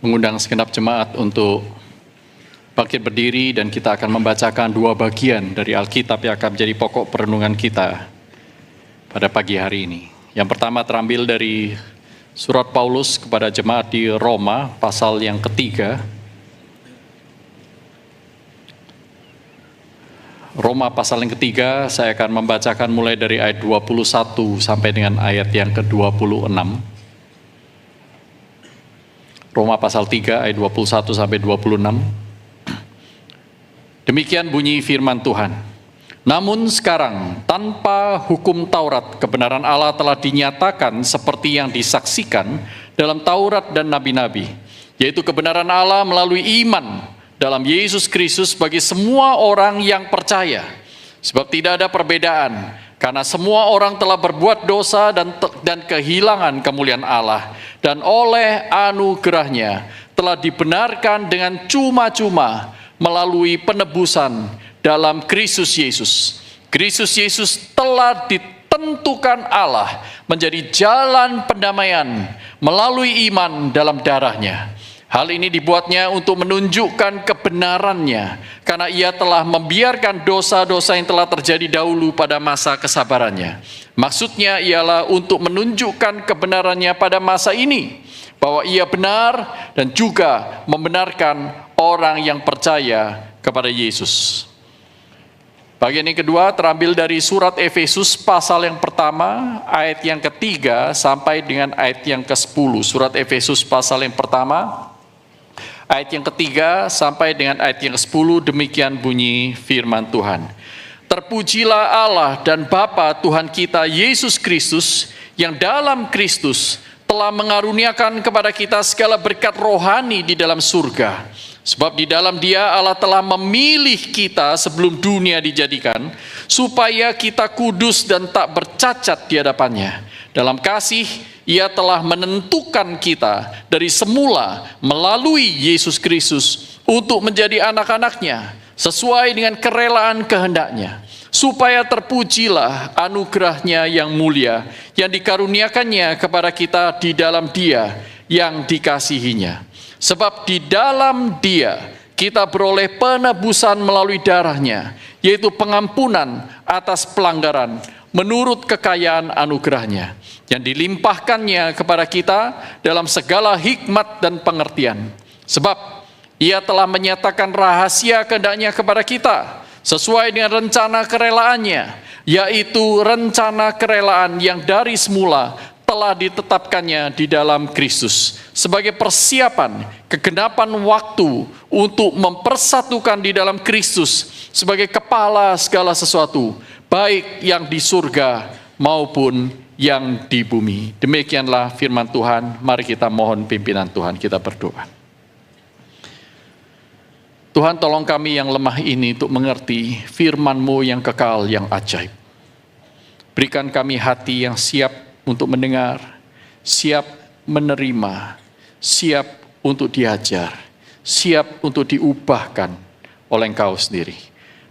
mengundang segenap jemaat untuk bangkit berdiri dan kita akan membacakan dua bagian dari Alkitab yang akan menjadi pokok perenungan kita pada pagi hari ini. Yang pertama terambil dari surat Paulus kepada jemaat di Roma, pasal yang ketiga. Roma pasal yang ketiga, saya akan membacakan mulai dari ayat 21 sampai dengan ayat yang ke-26. Roma pasal 3 ayat 21 sampai 26. Demikian bunyi firman Tuhan. Namun sekarang tanpa hukum Taurat kebenaran Allah telah dinyatakan seperti yang disaksikan dalam Taurat dan nabi-nabi, yaitu kebenaran Allah melalui iman dalam Yesus Kristus bagi semua orang yang percaya. Sebab tidak ada perbedaan, karena semua orang telah berbuat dosa dan kehilangan kemuliaan Allah, dan oleh anugerahnya telah dibenarkan dengan cuma-cuma melalui penebusan dalam Kristus Yesus. Kristus Yesus telah ditentukan Allah menjadi jalan pendamaian melalui iman dalam darahnya. Hal ini dibuatnya untuk menunjukkan kebenarannya, karena ia telah membiarkan dosa-dosa yang telah terjadi dahulu pada masa kesabarannya. Maksudnya ialah untuk menunjukkan kebenarannya pada masa ini, bahwa ia benar dan juga membenarkan orang yang percaya kepada Yesus. Bagian yang kedua terambil dari surat Efesus pasal yang pertama, ayat yang ketiga sampai dengan ayat yang ke-10. Surat Efesus pasal yang pertama, ayat yang ketiga sampai dengan ayat yang ke-10, demikian bunyi firman Tuhan. Terpujilah Allah dan Bapa Tuhan kita Yesus Kristus, yang dalam Kristus telah mengaruniakan kepada kita segala berkat rohani di dalam surga. Sebab di dalam Dia Allah telah memilih kita sebelum dunia dijadikan, supaya kita kudus dan tak bercacat di hadapannya. Dalam kasih Ia telah menentukan kita dari semula melalui Yesus Kristus untuk menjadi anak-anaknya sesuai dengan kerelaan kehendaknya, supaya terpujilah anugerahnya yang mulia yang dikaruniakannya kepada kita di dalam Dia yang dikasihinya. Sebab di dalam Dia kita beroleh penebusan melalui darahnya, yaitu pengampunan atas pelanggaran menurut kekayaan anugerahnya yang dilimpahkannya kepada kita dalam segala hikmat dan pengertian. Sebab Ia telah menyatakan rahasia kehendaknya kepada kita sesuai dengan rencana kerelaannya, yaitu rencana kerelaan yang dari semula telah ditetapkannya di dalam Kristus sebagai persiapan kegenapan waktu untuk mempersatukan di dalam Kristus sebagai kepala segala sesuatu, baik yang di surga maupun yang di bumi. Demikianlah firman Tuhan. Mari kita mohon pimpinan Tuhan, kita berdoa. Tuhan, tolong kami yang lemah ini untuk mengerti firman-Mu yang kekal, yang ajaib. Berikan kami hati yang siap untuk mendengar, siap menerima, siap untuk diajar, siap untuk diubahkan oleh Engkau sendiri.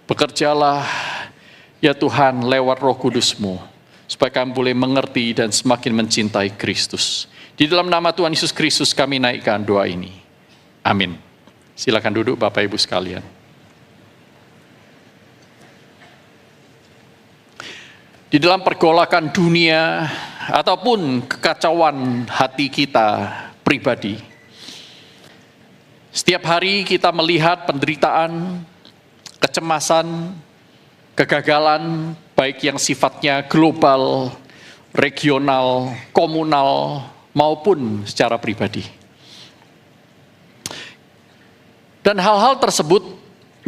Bekerjalah ya Tuhan lewat Roh Kudus-Mu, supaya kami boleh mengerti dan semakin mencintai Kristus. Di dalam nama Tuhan Yesus Kristus kami naikkan doa ini. Amin. Silakan duduk Bapak Ibu sekalian. Di dalam pergolakan dunia ataupun kekacauan hati kita pribadi, setiap hari kita melihat penderitaan, kecemasan, kegagalan, baik yang sifatnya global, regional, komunal, maupun secara pribadi. Dan hal-hal tersebut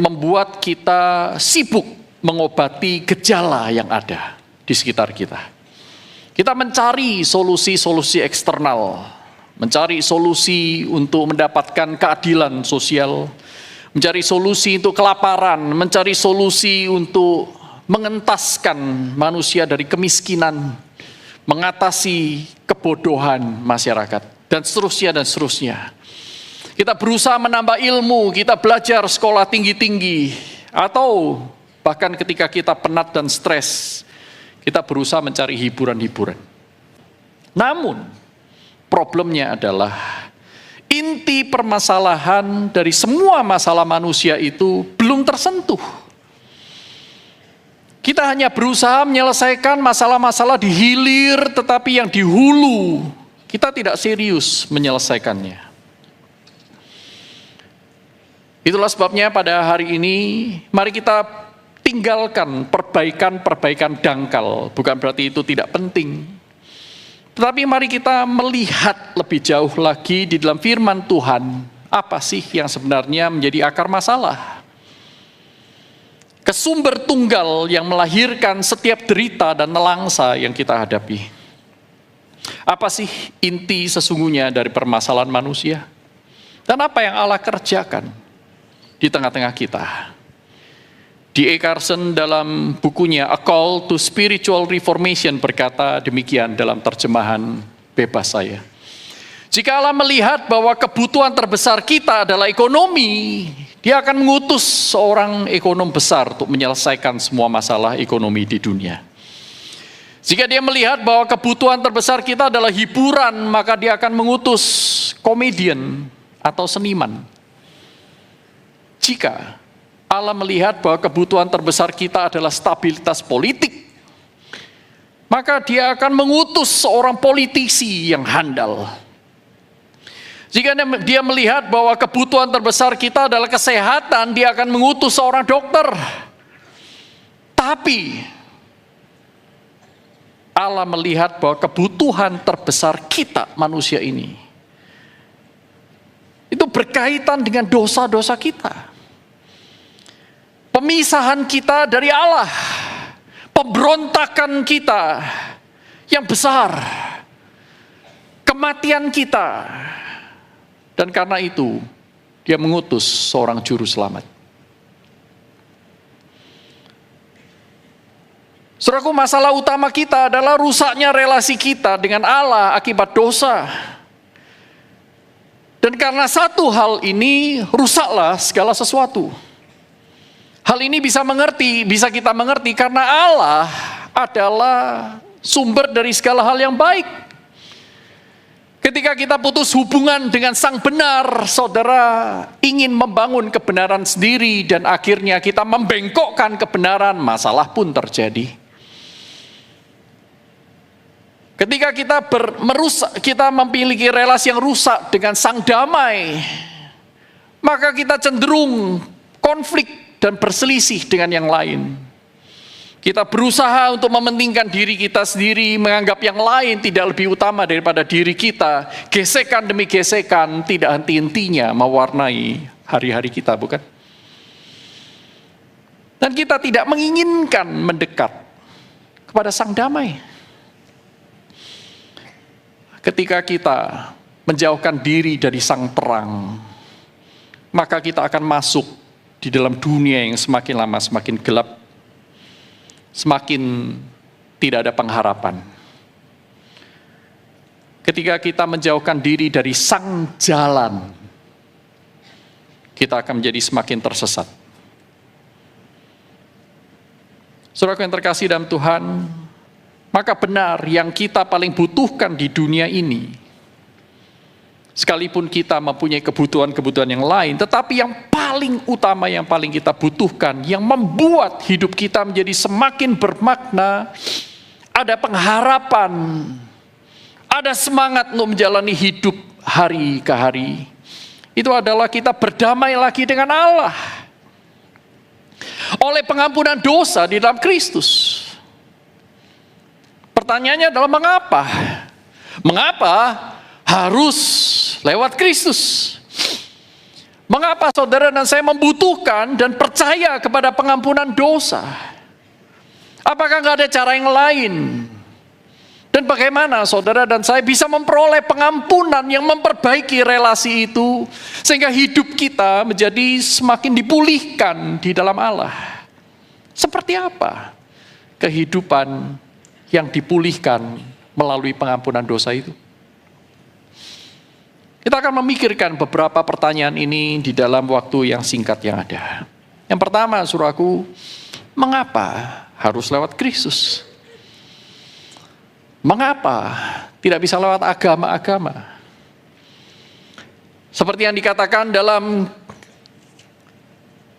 membuat kita sibuk mengobati gejala yang ada di sekitar kita. Kita mencari solusi-solusi eksternal, mencari solusi untuk mendapatkan keadilan sosial, mencari solusi untuk kelaparan, mencari solusi untuk mengentaskan manusia dari kemiskinan, mengatasi kebodohan masyarakat, dan seterusnya dan seterusnya. Kita berusaha menambah ilmu, kita belajar sekolah tinggi-tinggi, atau bahkan ketika kita penat dan stres, kita berusaha mencari hiburan-hiburan. Namun, problemnya adalah inti permasalahan dari semua masalah manusia itu belum tersentuh. Kita hanya berusaha menyelesaikan masalah-masalah di hilir, tetapi yang di hulu kita tidak serius menyelesaikannya. Itulah sebabnya pada hari ini mari kita tinggalkan perbaikan-perbaikan dangkal. Bukan berarti itu tidak penting. Tetapi mari kita melihat lebih jauh lagi di dalam firman Tuhan. Apa sih yang sebenarnya menjadi akar masalah? Kesumber tunggal yang melahirkan setiap derita dan nelangsa yang kita hadapi. Apa sih inti sesungguhnya dari permasalahan manusia? Dan apa yang Allah kerjakan di tengah-tengah kita? D.A. Carson dalam bukunya A Call to Spiritual Reformation berkata demikian dalam terjemahan bebas saya. Jika Allah melihat bahwa kebutuhan terbesar kita adalah ekonomi, Dia akan mengutus seorang ekonom besar untuk menyelesaikan semua masalah ekonomi di dunia. Jika Dia melihat bahwa kebutuhan terbesar kita adalah hiburan, maka Dia akan mengutus komedian atau seniman. Jika Allah melihat bahwa kebutuhan terbesar kita adalah stabilitas politik, maka Dia akan mengutus seorang politisi yang handal. Jika Dia melihat bahwa kebutuhan terbesar kita adalah kesehatan, Dia akan mengutus seorang dokter. Tapi Allah melihat bahwa kebutuhan terbesar kita manusia ini itu berkaitan dengan dosa-dosa kita. Pemisahan kita dari Allah, pemberontakan kita yang besar, kematian kita. Dan karena itu, Dia mengutus seorang juru selamat. Saudaraku, masalah utama kita adalah rusaknya relasi kita dengan Allah akibat dosa. Dan karena satu hal ini, rusaklah segala sesuatu. Hal ini bisa kita mengerti karena Allah adalah sumber dari segala hal yang baik. Ketika kita putus hubungan dengan Sang Benar, saudara ingin membangun kebenaran sendiri dan akhirnya kita membengkokkan kebenaran, masalah pun terjadi. Ketika kita memiliki relasi yang rusak dengan Sang Damai, maka kita cenderung konflik dan berselisih dengan yang lain. Kita berusaha untuk mementingkan diri kita sendiri, menganggap yang lain tidak lebih utama daripada diri kita. Gesekan demi gesekan tidak henti-hentinya mewarnai hari-hari kita, bukan? Dan kita tidak menginginkan mendekat kepada Sang Damai. Ketika kita menjauhkan diri dari Sang Terang, maka kita akan masuk di dalam dunia yang semakin lama semakin gelap, semakin tidak ada pengharapan. Ketika kita menjauhkan diri dari Sang Jalan, kita akan menjadi semakin tersesat. Saudaraku yang terkasih dalam Tuhan, maka benar yang kita paling butuhkan di dunia ini, sekalipun kita mempunyai kebutuhan-kebutuhan yang lain, tetapi yang paling utama, yang paling kita butuhkan, yang membuat hidup kita menjadi semakin bermakna, ada pengharapan, ada semangat untuk menjalani hidup hari ke hari, itu adalah kita berdamai lagi dengan Allah oleh pengampunan dosa di dalam Kristus. Pertanyaannya adalah mengapa? Mengapa harus lewat Kristus? Mengapa saudara dan saya membutuhkan dan percaya kepada pengampunan dosa? Apakah nggak ada cara yang lain? Dan bagaimana saudara dan saya bisa memperoleh pengampunan yang memperbaiki relasi itu, sehingga hidup kita menjadi semakin dipulihkan di dalam Allah? Seperti apa kehidupan yang dipulihkan melalui pengampunan dosa itu? Kita akan memikirkan beberapa pertanyaan ini di dalam waktu yang singkat yang ada. Yang pertama, saudaraku, mengapa harus lewat Kristus? Mengapa tidak bisa lewat agama-agama? Seperti yang dikatakan dalam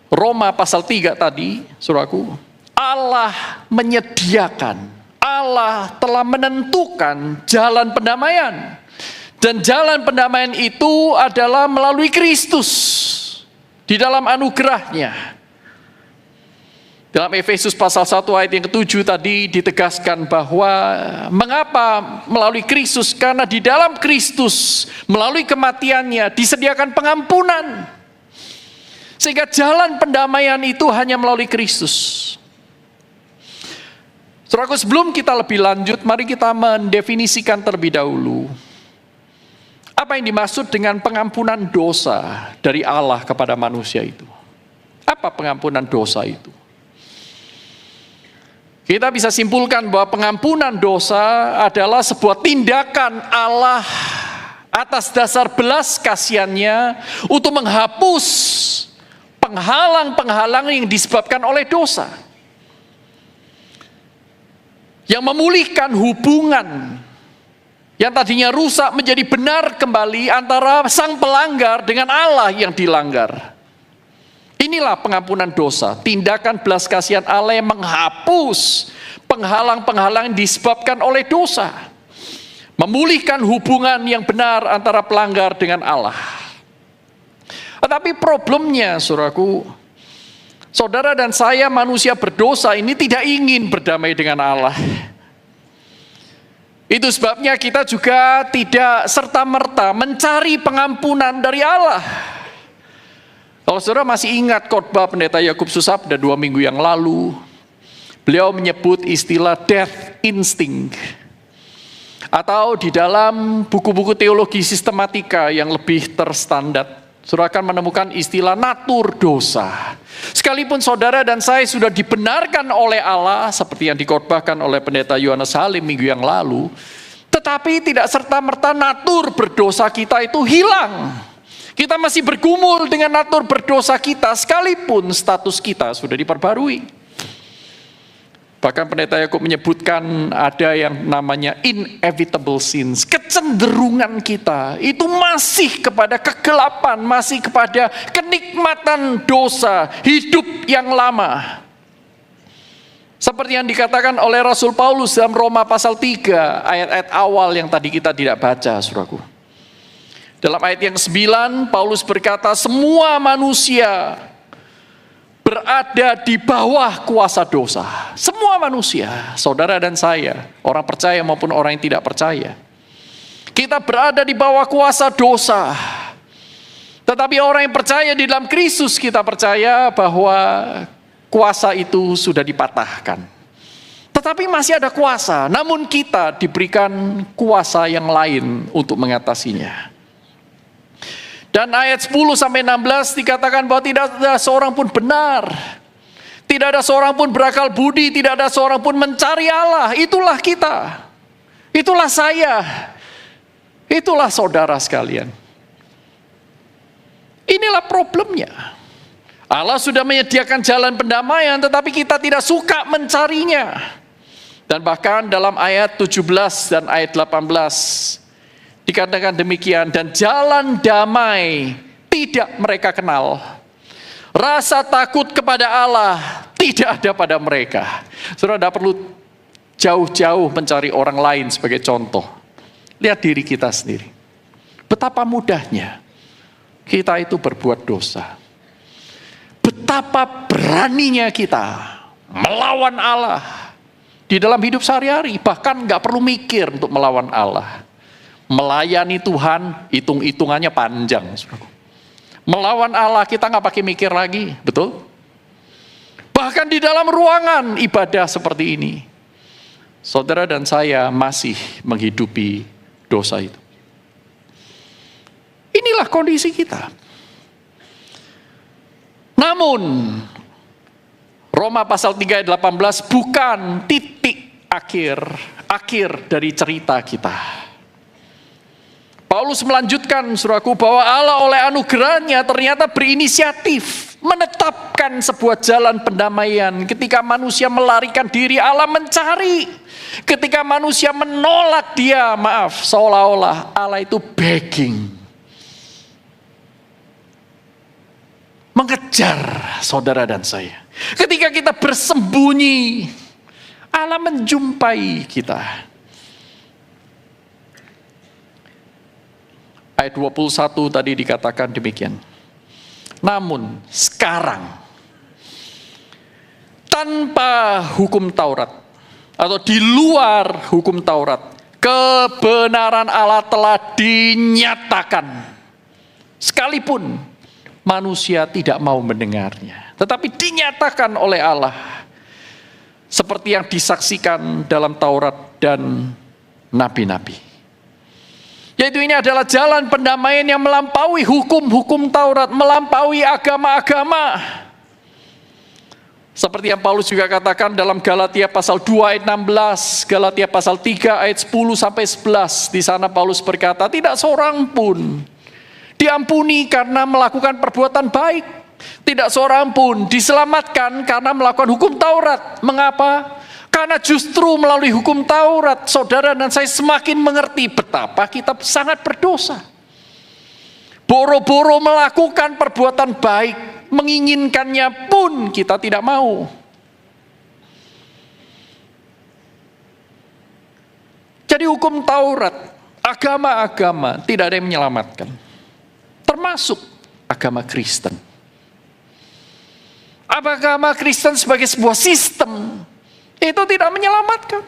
Roma pasal 3 tadi, saudaraku, Allah menyediakan, Allah telah menentukan jalan pendamaian. Dan jalan pendamaian itu adalah melalui Kristus di dalam anugerahnya. Dalam Efesus pasal 1 ayat yang ke-7 tadi ditegaskan bahwa mengapa melalui Kristus? Karena di dalam Kristus melalui kematiannya disediakan pengampunan. Sehingga jalan pendamaian itu hanya melalui Kristus. Saudaraku, sebelum kita lebih lanjut, mari kita mendefinisikan terlebih dahulu apa yang dimaksud dengan pengampunan dosa dari Allah kepada manusia itu. Apa pengampunan dosa itu? Kita bisa simpulkan bahwa pengampunan dosa adalah sebuah tindakan Allah atas dasar belas kasihannya untuk menghapus penghalang-penghalang yang disebabkan oleh dosa. Yang memulihkan hubungan yang tadinya rusak menjadi benar kembali antara sang pelanggar dengan Allah yang dilanggar. Inilah pengampunan dosa, tindakan belas kasihan Allah yang menghapus penghalang-penghalang yang disebabkan oleh dosa. Memulihkan hubungan yang benar antara pelanggar dengan Allah. Tetapi problemnya, saudaraku, saudara dan saya manusia berdosa ini tidak ingin berdamai dengan Allah. Itu sebabnya kita juga tidak serta-merta mencari pengampunan dari Allah. Kalau saudara masih ingat khotbah Pendeta Yakub Susabda 2 minggu yang lalu, beliau menyebut istilah death instinct. Atau di dalam buku-buku teologi sistematika yang lebih terstandar, saudara akan menemukan istilah natur dosa. Sekalipun saudara dan saya sudah dibenarkan oleh Allah, seperti yang dikhotbahkan oleh Pendeta Yohanes Halim minggu yang lalu, tetapi tidak serta-merta natur berdosa kita itu hilang. Kita masih bergumul dengan natur berdosa kita, sekalipun status kita sudah diperbarui. Bahkan Pendeta Yakub menyebutkan ada yang namanya inevitable sins. Kecenderungan kita itu masih kepada kegelapan, masih kepada kenikmatan dosa, hidup yang lama. Seperti yang dikatakan oleh Rasul Paulus dalam Roma pasal 3, ayat-ayat awal yang tadi kita tidak baca, saudaraku. Dalam ayat yang 9, Paulus berkata, semua manusia berada di bawah kuasa dosa. Semua manusia, saudara dan saya, orang percaya maupun orang yang tidak percaya. Kita berada di bawah kuasa dosa. Tetapi orang yang percaya di dalam Kristus, kita percaya bahwa kuasa itu sudah dipatahkan. Tetapi masih ada kuasa, namun kita diberikan kuasa yang lain untuk mengatasinya. Dan ayat 10-16 dikatakan bahwa tidak ada seorang pun benar. Tidak ada seorang pun berakal budi, tidak ada seorang pun mencari Allah. Itulah kita. Itulah saya. Itulah saudara sekalian. Inilah problemnya. Allah sudah menyediakan jalan pendamaian, tetapi kita tidak suka mencarinya. Dan bahkan dalam ayat 17 dan ayat 18 dikatakan demikian, dan jalan damai tidak mereka kenal. Rasa takut kepada Allah tidak ada pada mereka. Saudara tidak perlu jauh-jauh mencari orang lain sebagai contoh. Lihat diri kita sendiri. Betapa mudahnya kita itu berbuat dosa. Betapa beraninya kita melawan Allah di dalam hidup sehari-hari. Bahkan nggak perlu mikir untuk melawan Allah. Melayani Tuhan, hitung-hitungannya panjang. Melawan Allah kita nggak pakai mikir lagi, betul? Bahkan di dalam ruangan ibadah seperti ini, saudara dan saya masih menghidupi dosa itu. Inilah kondisi kita. Namun, Roma pasal 3 ayat 18 bukan titik akhir dari cerita kita. Paulus melanjutkan, saudaraku, bahwa Allah oleh anugerahnya ternyata berinisiatif menetapkan sebuah jalan pendamaian. Ketika manusia melarikan diri, Allah mencari. Ketika manusia menolak dia, seolah-olah Allah itu begging. mengejar saudara dan saya. Ketika kita bersembunyi, Allah menjumpai kita. Ayat 21 tadi dikatakan demikian. Namun sekarang, tanpa hukum Taurat, atau di luar hukum Taurat, kebenaran Allah telah dinyatakan. Sekalipun manusia tidak mau mendengarnya, tetapi dinyatakan oleh Allah. Seperti yang disaksikan dalam Taurat dan nabi-nabi. Yaitu ini adalah jalan pendamaian yang melampaui hukum-hukum Taurat, melampaui agama-agama. Seperti yang Paulus juga katakan dalam Galatia pasal 2 ayat 16, Galatia pasal 3 ayat 10 sampai 11. Di sana Paulus berkata, tidak seorang pun diampuni karena melakukan perbuatan baik. Tidak seorang pun diselamatkan karena melakukan hukum Taurat. Mengapa? Karena justru melalui hukum Taurat, saudara dan saya semakin mengerti betapa kita sangat berdosa. Boro-boro melakukan perbuatan baik, menginginkannya pun kita tidak mau. Jadi hukum Taurat, agama-agama tidak ada yang menyelamatkan. Termasuk agama Kristen. Agama Kristen sebagai sebuah sistem itu tidak menyelamatkan.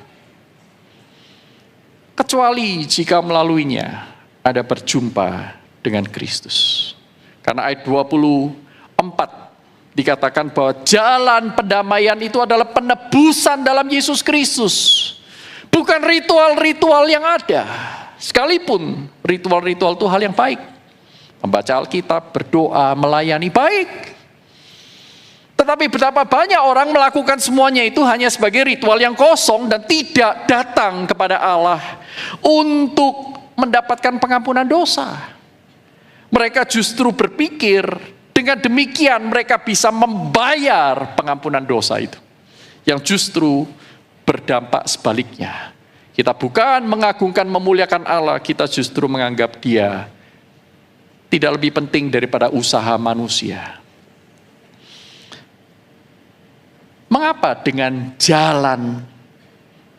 Kecuali jika melaluinya ada berjumpa dengan Kristus. Karena ayat 24 dikatakan bahwa jalan pendamaian itu adalah penebusan dalam Yesus Kristus. Bukan ritual-ritual yang ada. Sekalipun ritual-ritual itu hal yang baik. Membaca Alkitab, berdoa, melayani baik. Tetapi betapa banyak orang melakukan semuanya itu hanya sebagai ritual yang kosong dan tidak datang kepada Allah untuk mendapatkan pengampunan dosa. Mereka justru berpikir dengan demikian mereka bisa membayar pengampunan dosa itu. Yang justru berdampak sebaliknya. Kita bukan mengagungkan, memuliakan Allah, kita justru menganggap Dia tidak lebih penting daripada usaha manusia. Mengapa dengan jalan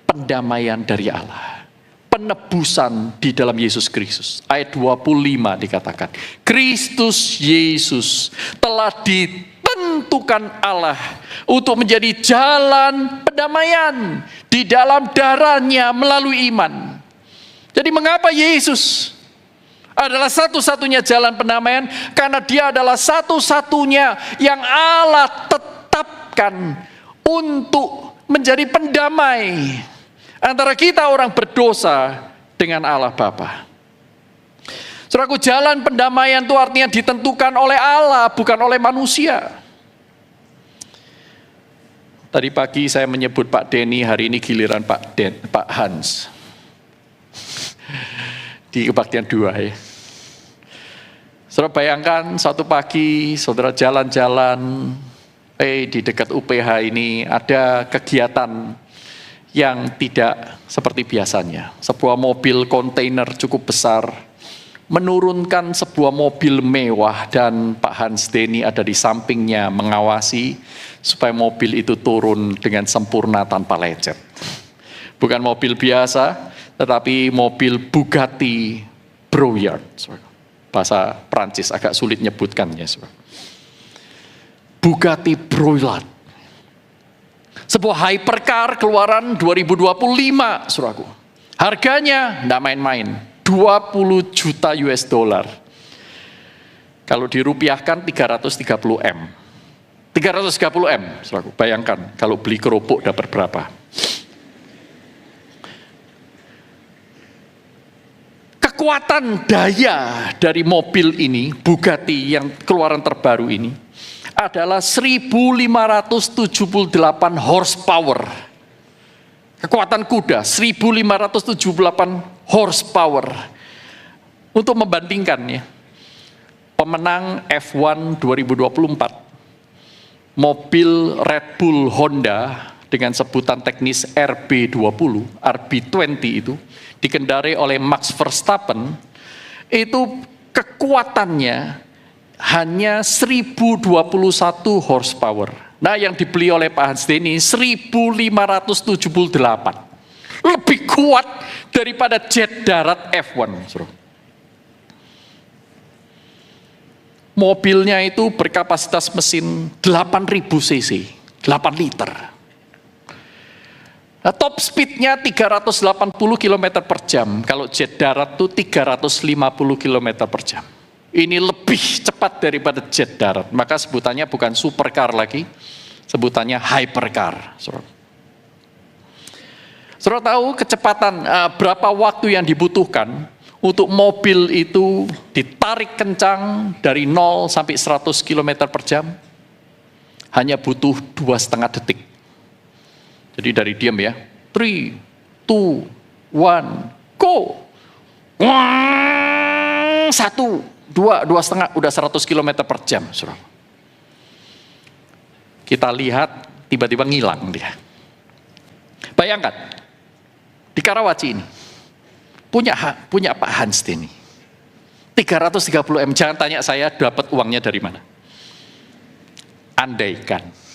pendamaian dari Allah? Penebusan di dalam Yesus Kristus. Ayat 25 dikatakan, Kristus Yesus telah ditentukan Allah untuk menjadi jalan pendamaian di dalam darahnya melalui iman. Jadi mengapa Yesus adalah satu-satunya jalan pendamaian? Karena Dia adalah satu-satunya yang Allah tetapkan untuk menjadi pendamai antara kita orang berdosa dengan Allah Bapa. Saudaraku, jalan pendamaian itu artinya ditentukan oleh Allah, bukan oleh manusia. Tadi pagi saya menyebut Pak Denny, hari ini giliran Pak Hans. Di kebaktian 2 ya. Saudara bayangkan suatu pagi saudara jalan-jalan, di dekat UPH ini ada kegiatan yang tidak seperti biasanya. Sebuah mobil kontainer cukup besar menurunkan sebuah mobil mewah dan Pak Hans Denny ada di sampingnya mengawasi supaya mobil itu turun dengan sempurna tanpa lecet. Bukan mobil biasa, tetapi mobil Bugatti Brouillard. Bahasa Prancis agak sulit nyebutkannya. Bugatti Brouillard. Sebuah hypercar keluaran 2025, saudaraku. Harganya enggak main-main, 20 juta US dollar. Kalau dirupiahkan 330 M. 330 M, saudaraku. Bayangkan kalau beli kerupuk dapat berapa. Kekuatan daya dari mobil ini, Bugatti yang keluaran terbaru ini, adalah 1578 horsepower. Kekuatan kuda 1578 horsepower. Untuk membandingkannya, pemenang F1 2024, mobil Red Bull Honda dengan sebutan teknis RB20 itu dikendarai oleh Max Verstappen, itu kekuatannya hanya 1021 horsepower. Nah, yang dibeli oleh Pak Hans Denny 1578. Lebih kuat daripada jet darat F1. Mobilnya itu berkapasitas mesin 8000 cc, 8 liter. Nah, top speednya 380 km per jam. Kalau jet darat itu 350 km per jam. Ini lebih cepat daripada jet darat. Maka sebutannya bukan supercar lagi, sebutannya hypercar. Saudara tahu kecepatan berapa waktu yang dibutuhkan untuk mobil itu ditarik kencang dari 0 sampai 100 km per jam? Hanya butuh 2,5 detik. Jadi dari diam ya. 3, 2, 1, go! 1, 2, 2,5, udah 100 km per jam. Saudara. Kita lihat tiba-tiba ngilang dia. Bayangkan, di Karawaci ini, punya Pak Hans Denny. 330 M, jangan tanya saya dapat uangnya dari mana. Andaikan.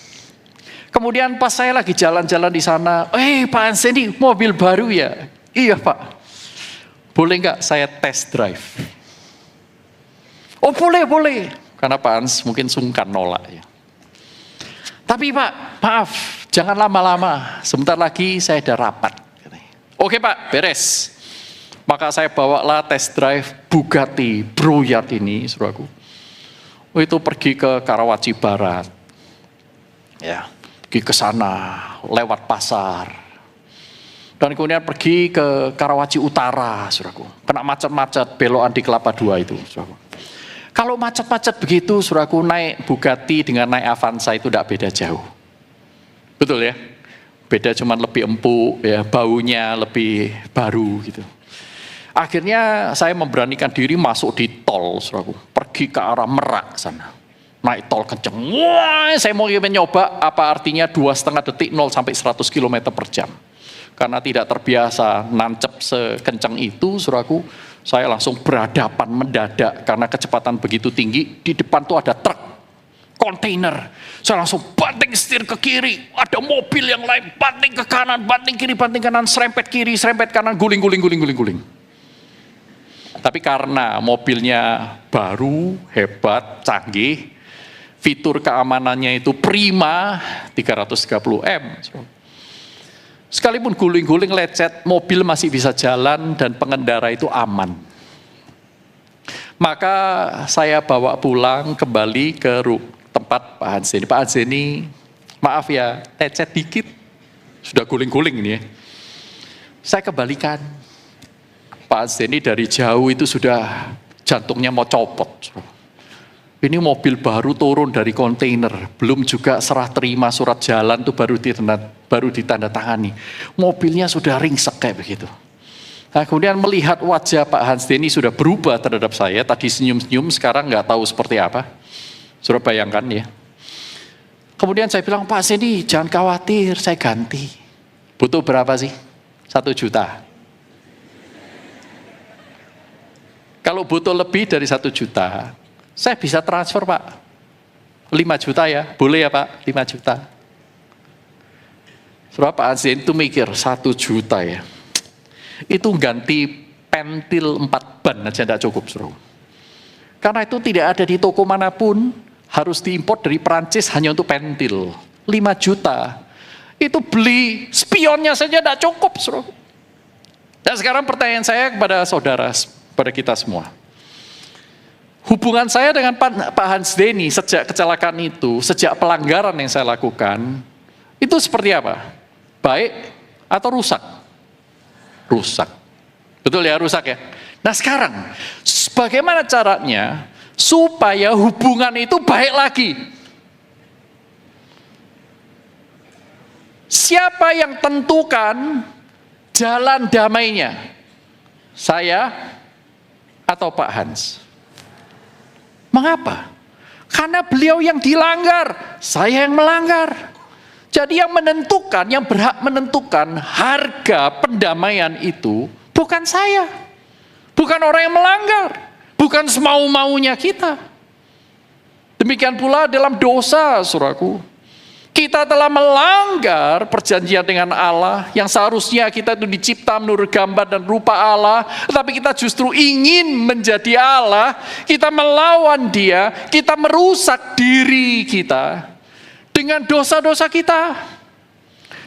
Kemudian pas saya lagi jalan-jalan di sana, Pak Hans Denny mobil baru ya? Iya Pak. Boleh nggak saya test drive? Oh boleh. Karena Pak Hans mungkin sungkan nolak ya. Tapi Pak, maaf, jangan lama-lama. Sebentar lagi saya ada rapat. Oke Pak, beres. Maka saya bawalah test drive Bugatti Broyard ini, saudaraku. Itu pergi ke Karawaci Barat. Ya, pergi ke sana, lewat pasar. Dan kemudian pergi ke Karawaci Utara, saudaraku. Kena macet-macet, belokan di Kelapa II itu, saudaraku. Kalau macet-macet begitu, saudaraku, naik Bugatti dengan naik Avanza itu tidak beda jauh. Betul ya? Beda cuman lebih empuk, ya, baunya lebih baru gitu. Akhirnya saya memberanikan diri masuk di tol, saudaraku. Pergi ke arah Merak sana. Naik tol kenceng. Wah, saya mau mencoba apa artinya 2,5 detik 0 sampai 100 km per jam. Karena tidak terbiasa nancep sekencang itu, saudaraku, saya langsung berhadapan mendadak karena kecepatan begitu tinggi. Di depan tuh ada truk kontainer. Saya langsung banting setir ke kiri, ada mobil yang lain banting ke kanan, banting kiri, banting kanan, serempet kiri, serempet kanan, guling. Tapi karena mobilnya baru, hebat, canggih, fitur keamanannya itu prima, 330 M. Sekalipun guling-guling lecet, mobil masih bisa jalan dan pengendara itu aman. Maka saya bawa pulang kembali ke tempat Pak Hans Denny. Pak Hans Denny, maaf ya, lecet dikit. Sudah guling-guling ini ya. Saya kembalikan. Pak Hans Denny dari jauh itu sudah jantungnya mau copot. Ini mobil baru turun dari kontainer, belum juga serah terima surat jalan itu baru ditandatangani. Mobilnya sudah ringsek kayak begitu. Nah, kemudian melihat wajah Pak Hans Denny sudah berubah terhadap saya, tadi senyum-senyum, sekarang nggak tahu seperti apa. Sudah bayangkan ya. Kemudian saya bilang, Pak Denny jangan khawatir, saya ganti. Butuh berapa sih? 1 juta. Kalau butuh lebih dari 1 juta, saya bisa transfer Pak, 5 juta ya, boleh ya Pak, 5 juta. Sebab Pak Hans Denny itu mikir, 1 juta ya, itu ganti pentil 4 ban aja tidak cukup. Karena itu tidak ada di toko manapun, harus diimpor dari Perancis hanya untuk pentil, 5 juta. Itu beli spionnya saja tidak cukup. Dan sekarang pertanyaan saya kepada saudara, pada kita semua. Hubungan saya dengan Pak Hans Denny sejak kecelakaan itu, sejak pelanggaran yang saya lakukan, itu seperti apa? Baik atau rusak? Rusak. Betul ya, rusak ya? Nah sekarang, bagaimana caranya supaya hubungan itu baik lagi? Siapa yang tentukan jalan damainya? Saya atau Pak Hans? Mengapa? Karena beliau yang dilanggar, saya yang melanggar. Jadi yang menentukan, yang berhak menentukan harga pendamaian itu bukan saya. Bukan orang yang melanggar, bukan semau-maunya kita. Demikian pula dalam dosa, saudaraku. Kita telah melanggar perjanjian dengan Allah yang seharusnya kita itu dicipta menurut gambar dan rupa Allah, tetapi kita justru ingin menjadi Allah. Kita melawan Dia, kita merusak diri kita dengan dosa-dosa kita.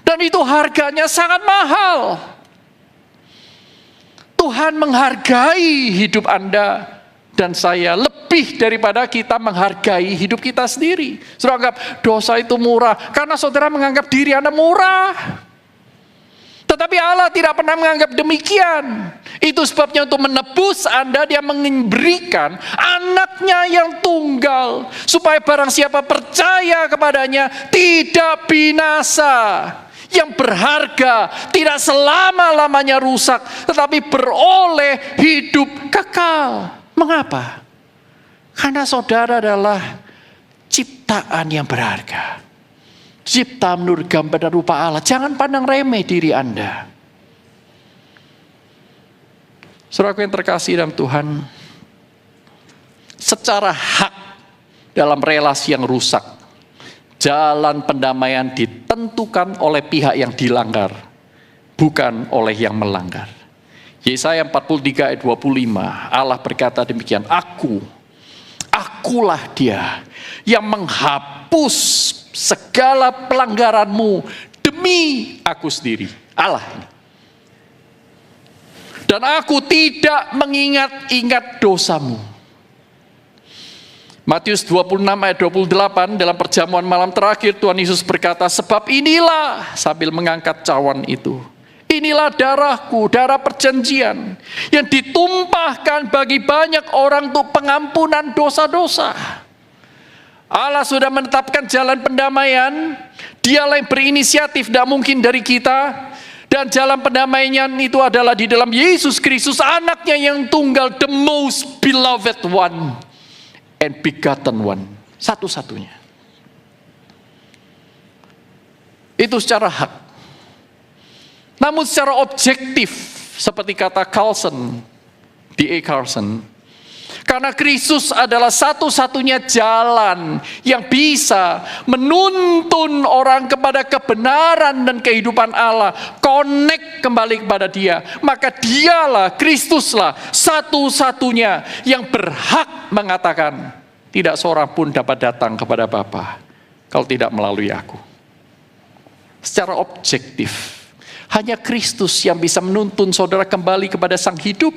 Dan itu harganya sangat mahal. Tuhan menghargai hidup Anda dan saya lebih daripada kita menghargai hidup kita sendiri. Saudara anggap dosa itu murah karena saudara menganggap diri Anda murah. Tetapi Allah tidak pernah menganggap demikian. Itu sebabnya untuk menebus Anda, Dia memberikan anaknya yang tunggal, supaya barang siapa percaya kepadanya tidak binasa, yang berharga, tidak selama-lamanya rusak, tetapi beroleh hidup kekal. Mengapa? Karena saudara adalah ciptaan yang berharga. Cipta menurut gambar dan rupa Allah. Jangan pandang remeh diri Anda. Saudaraku yang terkasih dalam Tuhan, secara hak dalam relasi yang rusak, jalan pendamaian ditentukan oleh pihak yang dilanggar, bukan oleh yang melanggar. Yesaya 43 ayat 25, Allah berkata demikian, Akulah Dia yang menghapus segala pelanggaranmu demi Aku sendiri. Allah ini. Dan Aku tidak mengingat-ingat dosamu. Matius 26 ayat 28, dalam perjamuan malam terakhir Tuhan Yesus berkata, sebab inilah, sambil mengangkat cawan itu, inilah darahku, darah perjanjian, yang ditumpahkan bagi banyak orang untuk pengampunan dosa-dosa. Allah sudah menetapkan jalan pendamaian, Dialah yang berinisiatif, tidak mungkin dari kita. Dan jalan pendamaian itu adalah di dalam Yesus Kristus, anaknya yang tunggal, the most beloved one and begotten one, satu-satunya. Itu secara hak. Namun secara objektif, seperti kata Carlson, D.A. Carlson, karena Kristus adalah satu-satunya jalan yang bisa menuntun orang kepada kebenaran dan kehidupan Allah, connect kembali kepada Dia, maka Dialah, Kristuslah satu-satunya yang berhak mengatakan, tidak seorang pun dapat datang kepada Bapa kalau tidak melalui Aku. Secara objektif, hanya Kristus yang bisa menuntun saudara kembali kepada Sang hidup.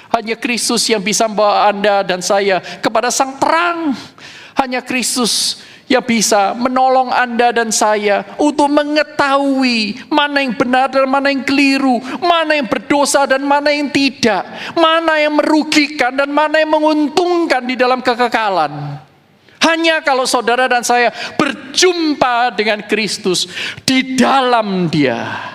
Hanya Kristus yang bisa membawa Anda dan saya kepada Sang terang. Hanya Kristus yang bisa menolong Anda dan saya untuk mengetahui mana yang benar dan mana yang keliru, mana yang berdosa dan mana yang tidak, mana yang merugikan dan mana yang menguntungkan di dalam kekekalan. Hanya kalau saudara dan saya berjumpa dengan Kristus di dalam Dia.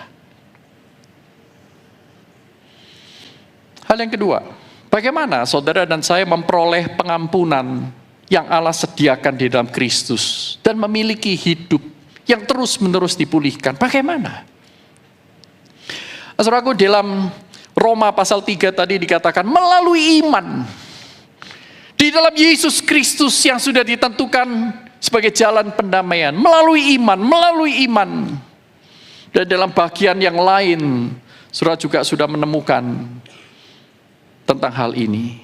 Hal yang kedua, bagaimana saudara dan saya memperoleh pengampunan yang Allah sediakan di dalam Kristus dan memiliki hidup yang terus-menerus dipulihkan? Bagaimana? Saudaraku, dalam Roma pasal 3 tadi dikatakan melalui iman di dalam Yesus Kristus yang sudah ditentukan sebagai jalan pendamaian, melalui iman. Dan dalam bagian yang lain, saudara juga sudah menemukan tentang hal ini.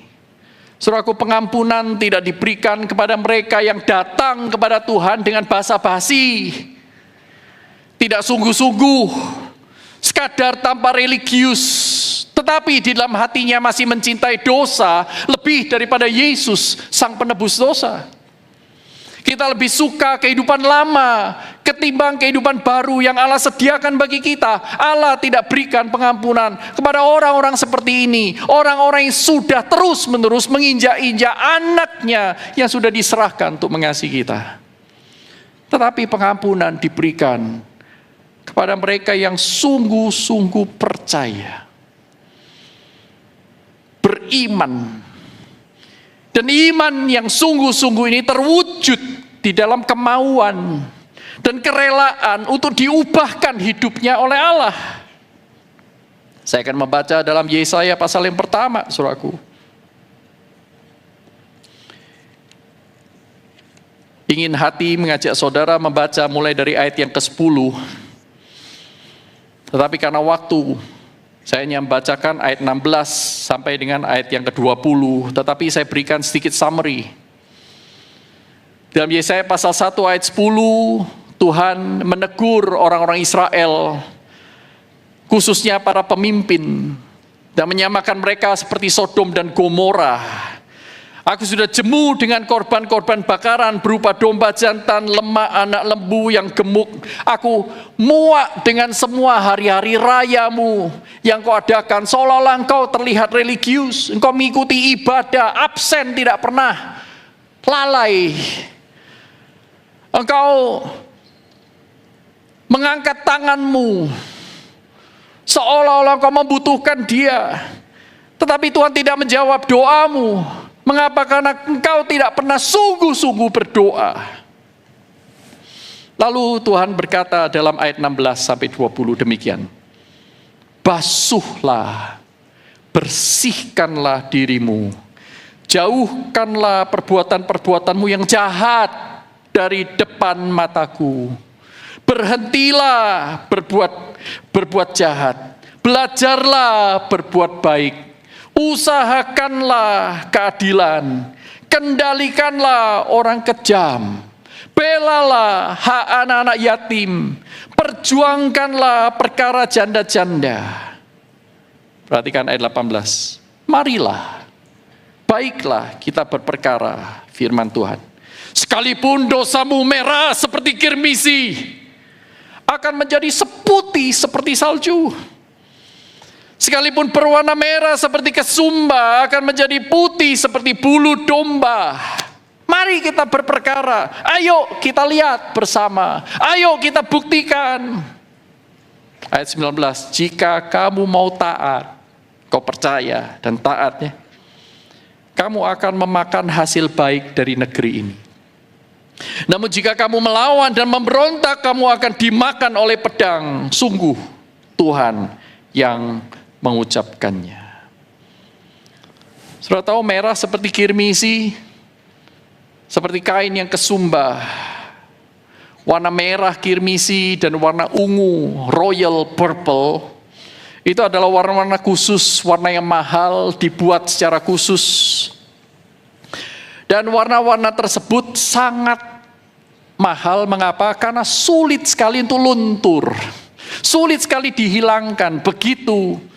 Saudaraku, pengampunan tidak diberikan kepada mereka yang datang kepada Tuhan dengan basa-basi, tidak sungguh-sungguh, sekadar tanpa religius, tetapi di dalam hatinya masih mencintai dosa lebih daripada Yesus, Sang Penebus dosa. Kita lebih suka kehidupan lama ketimbang kehidupan baru yang Allah sediakan bagi kita. Allah tidak berikan pengampunan kepada orang-orang seperti ini, orang-orang yang sudah terus-menerus menginjak-injak anaknya yang sudah diserahkan untuk mengasihi kita. Tetapi pengampunan diberikan kepada mereka yang sungguh-sungguh percaya, beriman. Dan iman yang sungguh-sungguh ini terwujud di dalam kemauan dan kerelaan untuk diubahkan hidupnya oleh Allah. Saya akan membaca dalam Yesaya pasal yang pertama, saudaraku. ingin hati mengajak saudara membaca mulai dari ayat yang ke-10. Tetapi karena waktu, saya hanya membacakan ayat 16 sampai dengan ayat yang ke-20. Tetapi saya berikan sedikit summary. Dalam Yesaya pasal 1 ayat 10, Tuhan menegur orang-orang Israel, khususnya para pemimpin, dan menyamakan mereka seperti Sodom dan Gomora. Aku sudah jemu dengan korban-korban bakaran berupa domba jantan, lemak anak lembu yang gemuk. Aku muak dengan semua hari-hari rayamu yang kau adakan. Seolah-olah engkau terlihat religius, engkau mengikuti ibadah, absen tidak pernah, lalai. Engkau mengangkat tanganmu, seolah-olah engkau membutuhkan dia. Tetapi Tuhan tidak menjawab doamu. Mengapa? Karena engkau tidak pernah sungguh-sungguh berdoa. Lalu Tuhan berkata dalam ayat 16 sampai 20 demikian. Basuhlah, bersihkanlah dirimu. Jauhkanlah perbuatan-perbuatanmu yang jahat dari depan mataku. Berhentilah berbuat jahat. Belajarlah berbuat baik. Usahakanlah keadilan, kendalikanlah orang kejam, belalah hak anak-anak yatim, perjuangkanlah perkara janda-janda. Perhatikan ayat 18. Marilah, baiklah kita berperkara, firman Tuhan. Sekalipun dosamu merah seperti kirmisi, akan menjadi seputih seperti salju. Sekalipun berwarna merah seperti kesumba, akan menjadi putih seperti bulu domba. Mari kita berperkara. Ayo kita lihat bersama. Ayo kita buktikan. Ayat 19. Jika kamu mau taat, kau percaya dan taatnya, kamu akan memakan hasil baik dari negeri ini. Namun jika kamu melawan dan memberontak, kamu akan dimakan oleh pedang. Sungguh Tuhan yang mengucapkannya. Saudara tahu merah seperti kirmisi, seperti kain yang kesumba. Warna merah kirmisi dan warna ungu royal purple itu adalah warna-warna khusus, warna yang mahal, dibuat secara khusus. Dan warna-warna tersebut sangat mahal. Mengapa? Karena sulit sekali untuk luntur, sulit sekali dihilangkan. Begitu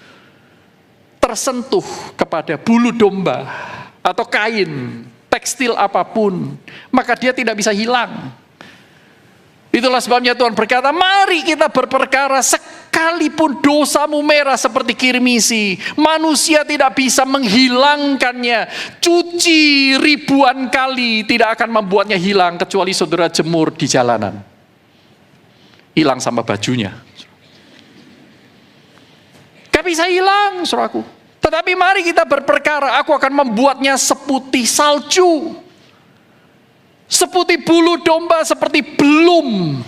tersentuh kepada bulu domba atau kain, tekstil apapun, maka dia tidak bisa hilang. Itulah sebabnya Tuhan berkata, mari kita berperkara. Sekalipun dosamu merah seperti kirmisi, manusia tidak bisa menghilangkannya. Cuci ribuan kali tidak akan membuatnya hilang, kecuali saudara jemur di jalanan, hilang sama bajunya. Gak bisa hilang, saudaraku. Tetapi mari kita berperkara, aku akan membuatnya seputih salju, seputih bulu domba, seperti belum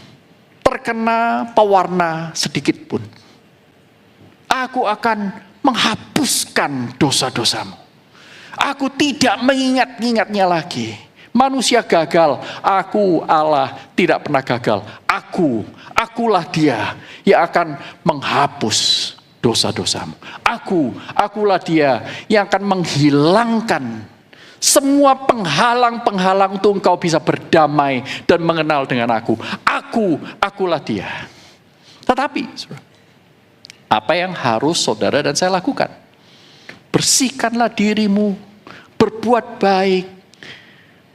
terkena pewarna sedikit pun. Aku akan menghapuskan dosa-dosamu. Aku tidak mengingat-ingatnya lagi. Manusia gagal, aku Allah tidak pernah gagal. Akulah dia yang akan menghapus dosa-dosamu. Akulah dia yang akan menghilangkan semua penghalang-penghalang untuk engkau bisa berdamai dan mengenal dengan aku. Akulah dia. Tetapi, apa yang harus saudara dan saya lakukan? Bersihkanlah dirimu, berbuat baik,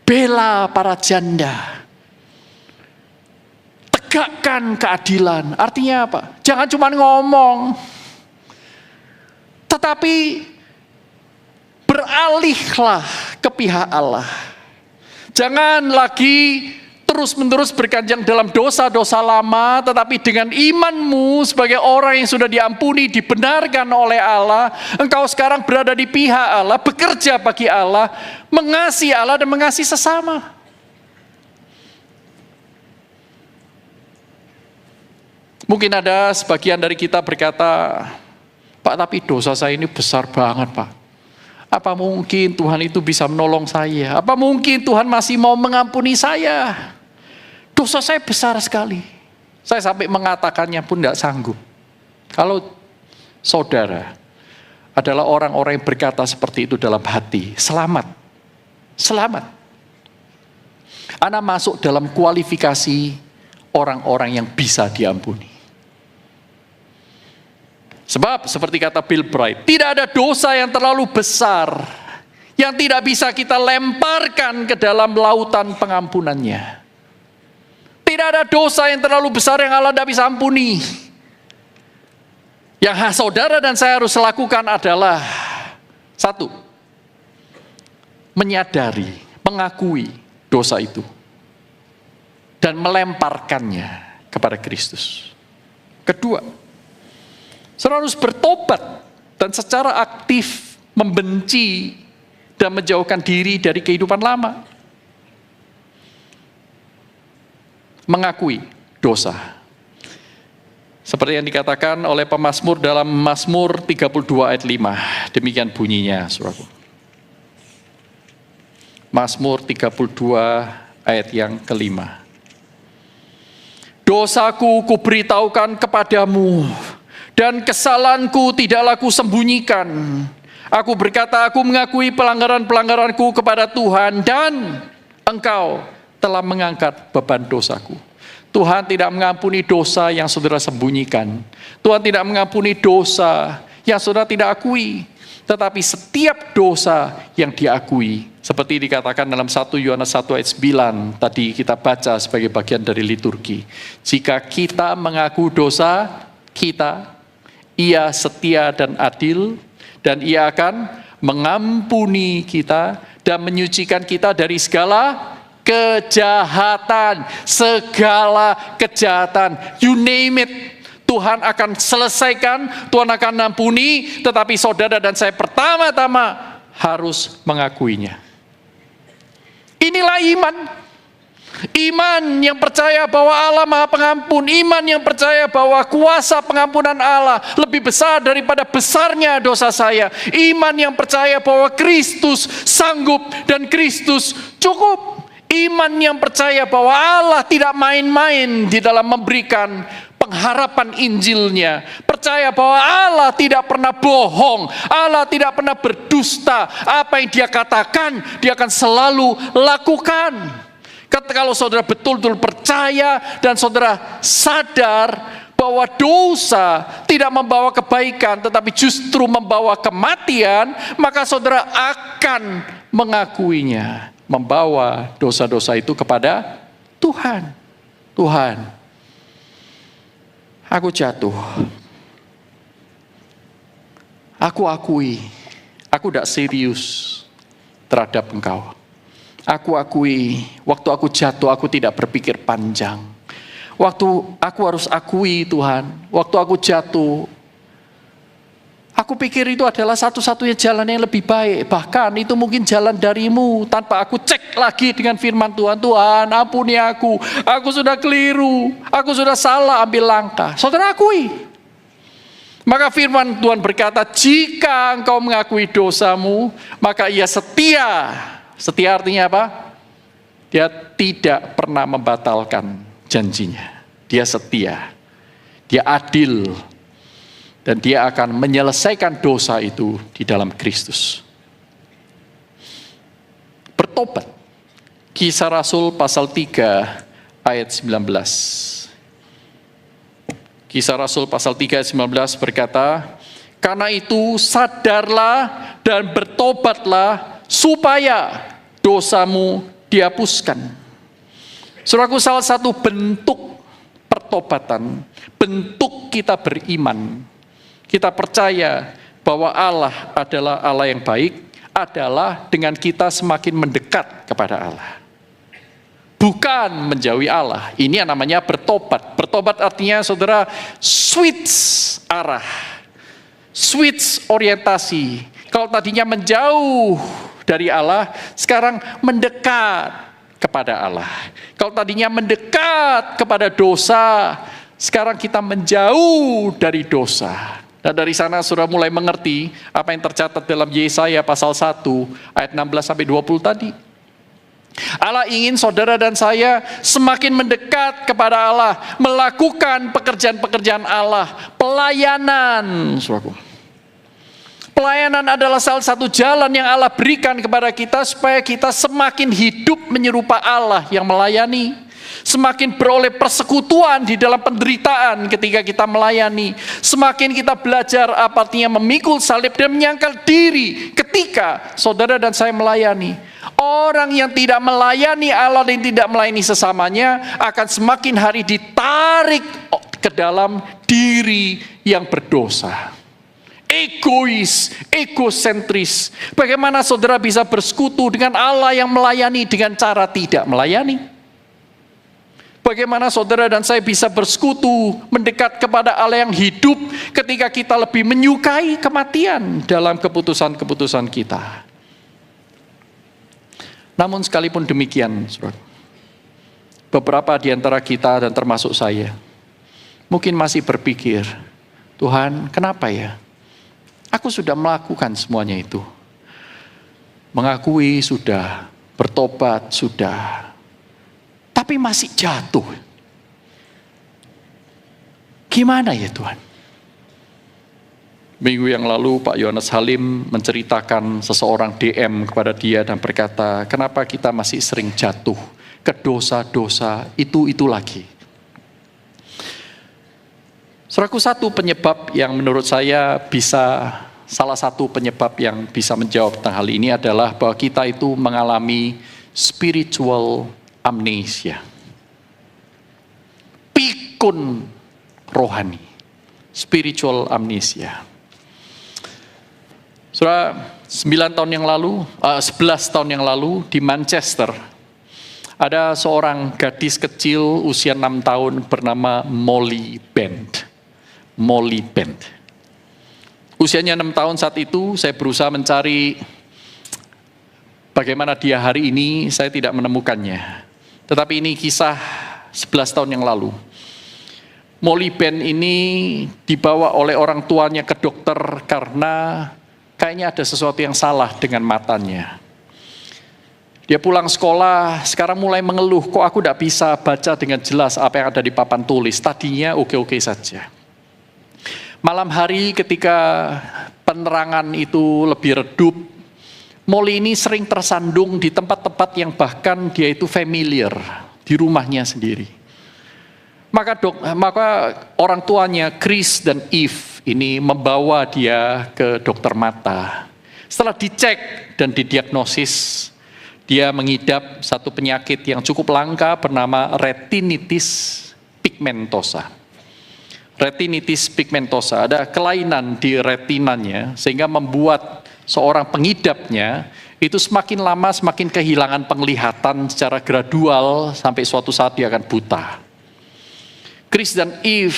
bela para janda, tegakkan keadilan. Artinya apa? Jangan cuma ngomong, tetapi beralihlah ke pihak Allah. Jangan lagi terus-menerus berkanjang dalam dosa-dosa lama, tetapi dengan imanmu sebagai orang yang sudah diampuni, dibenarkan oleh Allah, engkau sekarang berada di pihak Allah, bekerja bagi Allah, mengasihi Allah dan mengasihi sesama. Mungkin ada sebagian dari kita berkata, Pak, tapi dosa saya ini besar banget, Pak. Apa mungkin Tuhan itu bisa menolong saya? Apa mungkin Tuhan masih mau mengampuni saya? Dosa saya besar sekali. Saya sampai mengatakannya pun tidak sanggup. Kalau saudara adalah orang-orang yang berkata seperti itu dalam hati, selamat. Selamat. Anda masuk dalam kualifikasi orang-orang yang bisa diampuni. Sebab seperti kata Bill Bright, tidak ada dosa yang terlalu besar yang tidak bisa kita lemparkan ke dalam lautan pengampunannya. Tidak ada dosa yang terlalu besar yang Allah tidak bisa ampuni. Yang saudara dan saya harus lakukan adalah satu, menyadari, mengakui dosa itu dan melemparkannya kepada Kristus. Kedua, saudara harus bertobat dan secara aktif membenci dan menjauhkan diri dari kehidupan lama. Mengakui dosa. Seperti yang dikatakan oleh pemazmur dalam Mazmur 32 ayat 5. Demikian bunyinya, saudaraku. Mazmur 32 ayat yang kelima. Dosaku kuberitahukan kepadamu, dan kesalahanku tidaklah kusembunyikan. Aku berkata, aku mengakui pelanggaran-pelanggaranku kepada Tuhan, dan Engkau telah mengangkat beban dosaku. Tuhan tidak mengampuni dosa yang saudara sembunyikan. Tuhan tidak mengampuni dosa yang saudara tidak akui. Tetapi setiap dosa yang diakui, seperti dikatakan dalam 1 Yohanes 1 ayat 9, tadi kita baca sebagai bagian dari liturgi. Jika kita mengaku dosa kita, Ia setia dan adil, dan Ia akan mengampuni kita dan menyucikan kita dari segala kejahatan, segala kejahatan, you name it, Tuhan akan selesaikan, Tuhan akan ampuni, tetapi saudara dan saya pertama-tama harus mengakuinya. Inilah iman. Iman yang percaya bahwa Allah Maha Pengampun, iman yang percaya bahwa kuasa pengampunan Allah lebih besar daripada besarnya dosa saya, iman yang percaya bahwa Kristus sanggup dan Kristus cukup. Iman yang percaya bahwa Allah tidak main-main di dalam memberikan pengharapan Injilnya. Percaya bahwa Allah tidak pernah bohong, Allah tidak pernah berdusta. Apa yang Dia katakan, Dia akan selalu lakukan. Kalau saudara betul-betul percaya dan saudara sadar bahwa dosa tidak membawa kebaikan tetapi justru membawa kematian, maka saudara akan mengakuinya, membawa dosa-dosa itu kepada Tuhan. Tuhan, aku jatuh. Aku akui, aku tidak serius terhadap Engkau. Aku akui, waktu aku jatuh aku tidak berpikir panjang. Waktu aku harus akui Tuhan, waktu aku jatuh, aku pikir itu adalah satu-satunya jalan yang lebih baik. Bahkan itu mungkin jalan darimu, tanpa aku cek lagi dengan firman Tuhan. Tuhan, ampuni aku sudah keliru, aku sudah salah ambil langkah. Saudara akui. Maka firman Tuhan berkata, jika engkau mengakui dosamu, maka Ia setia. Setia artinya apa? Dia tidak pernah membatalkan janjinya. Dia setia, Dia adil, dan Dia akan menyelesaikan dosa itu di dalam Kristus. Bertobat. Kisah Rasul pasal 3 ayat 19. Kisah Rasul pasal 3 ayat 19 berkata, karena itu sadarlah dan bertobatlah supaya dosamu dihapuskan. Saudaraku, salah satu bentuk pertobatan, bentuk kita beriman, kita percaya bahwa Allah adalah Allah yang baik, adalah dengan kita semakin mendekat kepada Allah. Bukan menjauhi Allah. Ini yang namanya bertobat. Bertobat artinya saudara switch arah, switch orientasi. Kalau tadinya menjauh dari Allah, sekarang mendekat kepada Allah. Kalau tadinya mendekat kepada dosa, sekarang kita menjauh dari dosa. Dan dari sana saudara mulai mengerti apa yang tercatat dalam Yesaya pasal 1 ayat 16-20 tadi. Allah ingin saudara dan saya semakin mendekat kepada Allah, melakukan pekerjaan-pekerjaan Allah, pelayanan, saudaraku. Pelayanan adalah salah satu jalan yang Allah berikan kepada kita supaya kita semakin hidup menyerupa Allah yang melayani. Semakin beroleh persekutuan di dalam penderitaan ketika kita melayani. Semakin kita belajar apa artinya memikul salib dan menyangkal diri ketika saudara dan saya melayani. Orang yang tidak melayani Allah dan tidak melayani sesamanya akan semakin hari ditarik ke dalam diri yang berdosa. Egois, egosentris. Bagaimana saudara bisa bersekutu dengan Allah yang melayani dengan cara tidak melayani? Bagaimana saudara dan saya bisa bersekutu, mendekat kepada Allah yang hidup ketika kita lebih menyukai kematian dalam keputusan-keputusan kita. Namun sekalipun demikian, saudara, beberapa di antara kita dan termasuk saya, mungkin masih berpikir, Tuhan, kenapa ya? Aku sudah melakukan semuanya itu. Mengakui sudah, bertobat sudah, tapi masih jatuh. Gimana ya Tuhan? Minggu yang lalu Pak Yohanes Halim menceritakan seseorang DM kepada dia dan berkata, kenapa kita masih sering jatuh ke dosa-dosa itu lagi? Saudaraku, satu penyebab yang menurut saya salah satu penyebab yang bisa menjawab tentang hal ini adalah bahwa kita itu mengalami spiritual amnesia. Pikun rohani. Spiritual amnesia. Saudara, 11 tahun yang lalu di Manchester, ada seorang gadis kecil usia 6 tahun bernama Molly Bent. Molly Bent. Usianya 6 tahun saat itu, saya berusaha mencari bagaimana dia hari ini, saya tidak menemukannya. Tetapi ini kisah 11 tahun yang lalu. Molly Bent ini dibawa oleh orang tuanya ke dokter karena kayaknya ada sesuatu yang salah dengan matanya. Dia pulang sekolah, sekarang mulai mengeluh, kok aku tidak bisa baca dengan jelas apa yang ada di papan tulis. Tadinya oke-oke saja. Malam hari ketika penerangan itu lebih redup, Molly ini sering tersandung di tempat-tempat yang bahkan dia itu familiar, di rumahnya sendiri. Maka orang tuanya Chris dan Eve ini membawa dia ke dokter mata. Setelah dicek dan didiagnosis, dia mengidap satu penyakit yang cukup langka bernama retinitis pigmentosa. Retinitis pigmentosa, ada kelainan di retinanya sehingga membuat seorang pengidapnya itu semakin lama semakin kehilangan penglihatan secara gradual sampai suatu saat dia akan buta. Chris dan Eve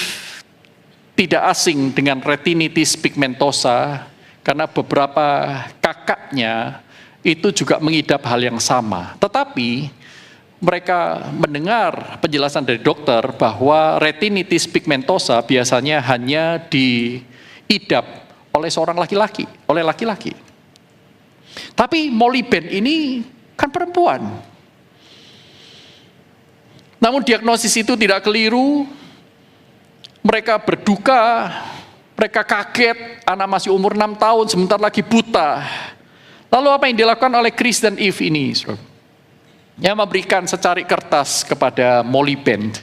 tidak asing dengan retinitis pigmentosa karena beberapa kakaknya itu juga mengidap hal yang sama. Tetapi mereka mendengar penjelasan dari dokter bahwa retinitis pigmentosa biasanya hanya diidap oleh seorang laki-laki, oleh laki-laki. Tapi Molly Bent ini kan perempuan. Namun diagnosis itu tidak keliru. Mereka berduka, mereka kaget, anak masih umur 6 tahun, sebentar lagi buta. Lalu apa yang dilakukan oleh Chris dan Eve ini? Dia memberikan secarik kertas kepada Molly Bent.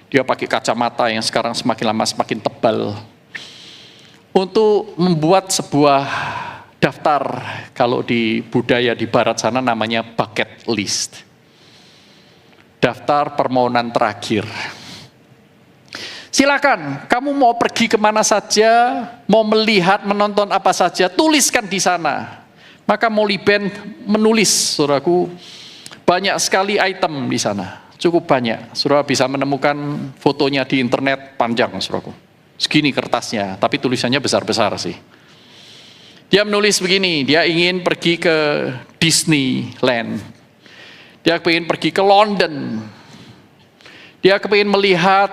Dia pakai kacamata yang sekarang semakin lama semakin tebal. Untuk membuat sebuah daftar, kalau di budaya di barat sana namanya bucket list. Daftar permohonan terakhir. Silakan, kamu mau pergi kemana saja, mau melihat, menonton apa saja, tuliskan di sana. Maka Molly Bent menulis, saudaraku, banyak sekali item di sana, cukup banyak. Saudara bisa menemukan fotonya di internet panjang, saudaraku. Segini kertasnya, tapi tulisannya besar-besar sih. Dia menulis begini, dia ingin pergi ke Disneyland. Dia ingin pergi ke London. Dia ingin melihat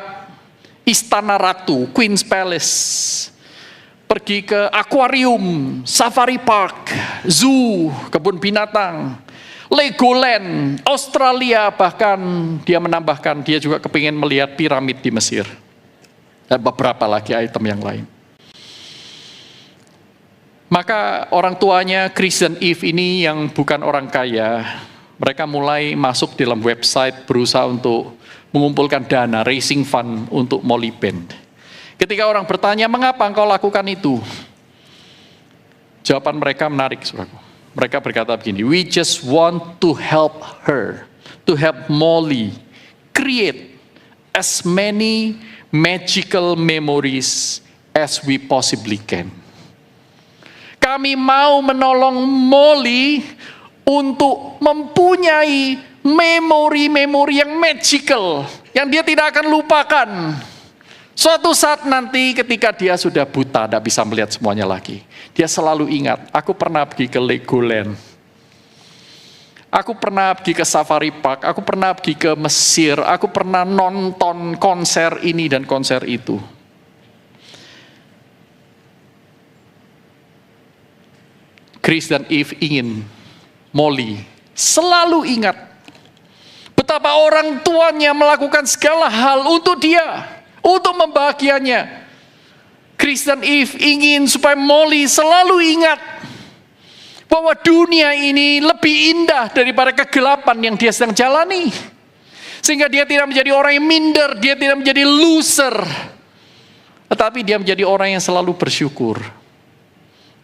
Istana Ratu, Queen's Palace. pergi ke akuarium, safari park, zoo, kebun binatang, Legoland, Australia, bahkan dia menambahkan dia juga kepingin melihat piramid di Mesir. Dan beberapa lagi item yang lain. Maka orang tuanya Chris dan Eve ini yang bukan orang kaya, mereka mulai masuk dalam website berusaha untuk mengumpulkan dana, raising fund untuk Molly Band. Ketika orang bertanya, mengapa engkau lakukan itu? Jawaban mereka menarik, saudaraku. Mereka berkata begini, we just want to help her, to help Molly create as many magical memories as we possibly can. Kami mau menolong Molly untuk mempunyai memori-memori yang magical, yang dia tidak akan lupakan. Suatu saat nanti ketika dia sudah buta, tidak bisa melihat semuanya lagi, dia selalu ingat, aku pernah pergi ke Legoland, aku pernah pergi ke safari park, aku pernah pergi ke Mesir, aku pernah nonton konser ini dan konser itu. Chris dan Eve ingin Molly selalu ingat betapa orang tuanya melakukan segala hal untuk dia, untuk membahagianya. Chris dan Eve ingin supaya Molly selalu ingat bahwa dunia ini lebih indah daripada kegelapan yang dia sedang jalani. Sehingga dia tidak menjadi orang yang minder, dia tidak menjadi loser. Tetapi dia menjadi orang yang selalu bersyukur.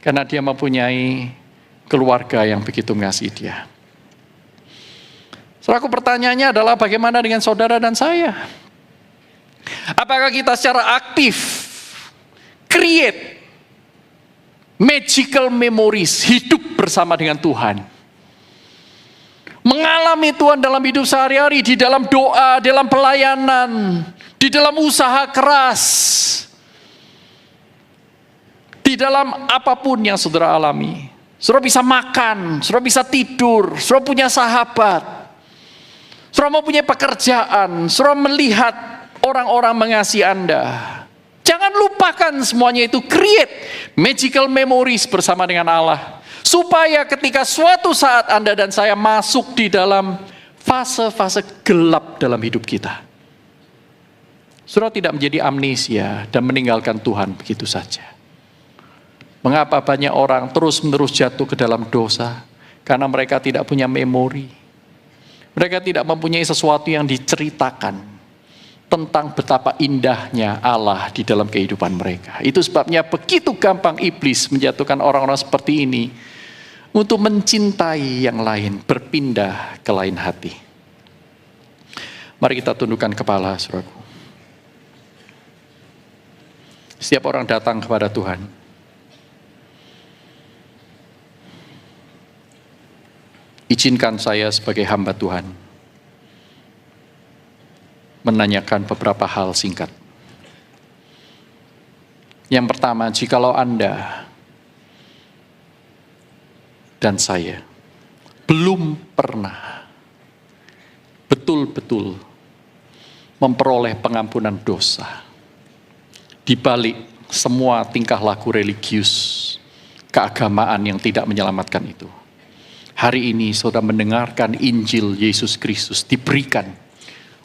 Karena dia mempunyai keluarga yang begitu mengasihi dia. Saudaraku, pertanyaannya adalah bagaimana dengan saudara dan saya? Apakah kita secara aktif create magical memories, hidup bersama dengan Tuhan, mengalami Tuhan dalam hidup sehari-hari, di dalam doa, dalam pelayanan, di dalam usaha keras, di dalam apapun yang saudara alami. Saudara bisa makan, saudara bisa tidur, saudara punya sahabat, saudara mau punya pekerjaan, saudara melihat orang-orang mengasihi Anda. Jangan lupakan semuanya itu, create magical memories bersama dengan Allah. Supaya ketika suatu saat Anda dan saya masuk di dalam fase-fase gelap dalam hidup kita, saudara tidak menjadi amnesia dan meninggalkan Tuhan begitu saja. Mengapa banyak orang terus-menerus jatuh ke dalam dosa? Karena mereka tidak punya memori. Mereka tidak mempunyai sesuatu yang diceritakan tentang betapa indahnya Allah di dalam kehidupan mereka. Itu sebabnya begitu gampang iblis menjatuhkan orang-orang seperti ini untuk mencintai yang lain, berpindah ke lain hati. Mari kita tundukkan kepala, saudaraku. Setiap orang datang kepada Tuhan, izinkan saya sebagai hamba Tuhan menanyakan beberapa hal singkat. Yang pertama, jikalau Anda dan saya belum pernah betul-betul memperoleh pengampunan dosa di balik semua tingkah laku religius, keagamaan yang tidak menyelamatkan itu, hari ini saudara mendengarkan Injil Yesus Kristus diberikan